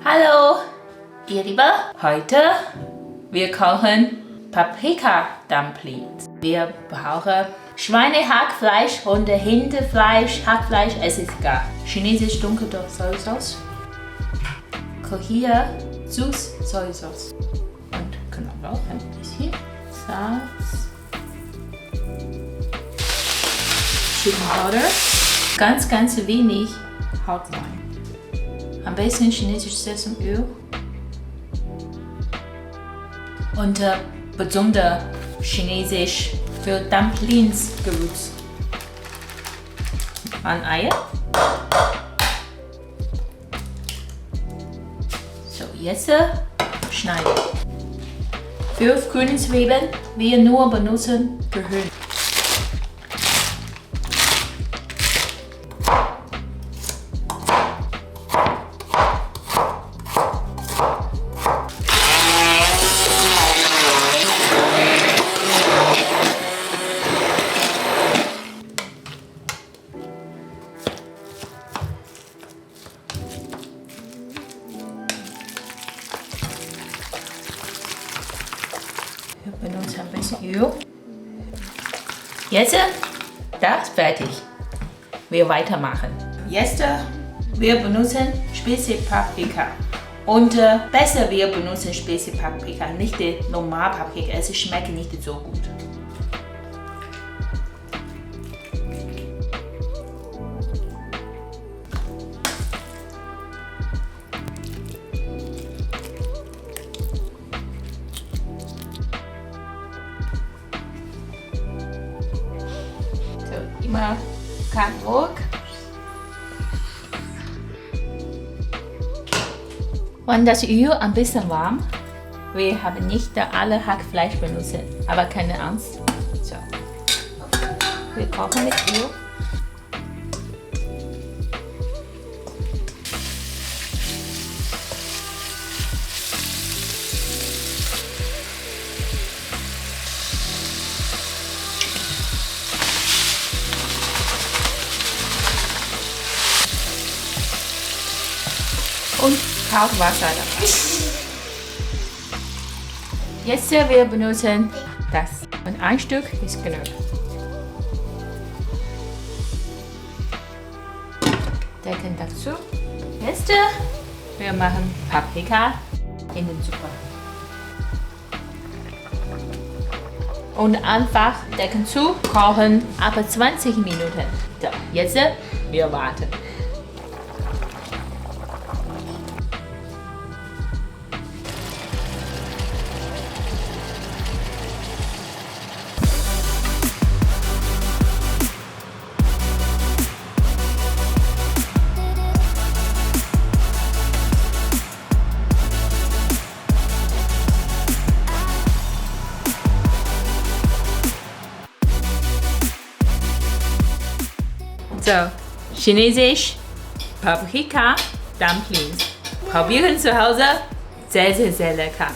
Hallo, ihr Lieben. Heute wir kochen Paprika-Dumplings. Wir brauchen Schweinehackfleisch, Hunde-Hindefleisch, Hackfleisch, es ist egal. Chinesisch dunkle Sojasauce. Hier süß Sojasauce. Und Knoblauch ein bisschen. Salz. Chicken Powder. Ganz wenig Hauptwein. Ein bisschen chinesisches Sesamöl. Und besonders chinesisch für Dumplings Gewürz. Ein Eier. So, jetzt schneiden. 5 grüne Zwiebeln, wir nur benutzen für Hühner. Wir benutzen ein bisschen Öl. Jetzt, das ist fertig. Wir weitermachen. Jetzt, wir benutzen Spitze Paprika. Und besser wir benutzen Spitze Paprika, nicht die normale Paprika. Es schmeckt nicht so gut. Immer ganz ruhig. Und das Öl ein bisschen warm. Wir haben nicht alle Hackfleisch benutzt, aber keine Angst. So. Wir kochen mit Öl. Und kaltes Wasser dabei. Jetzt wir benutzen das. Und ein Stück ist genug. Decken dazu. Jetzt wir machen Paprika in den Suppe. Und einfach Decken zu, kochen ab 20 Minuten. So, jetzt wir warten. So, Chinesisch Paprika Dumplings. Probieren zu Hause. Sehr lecker.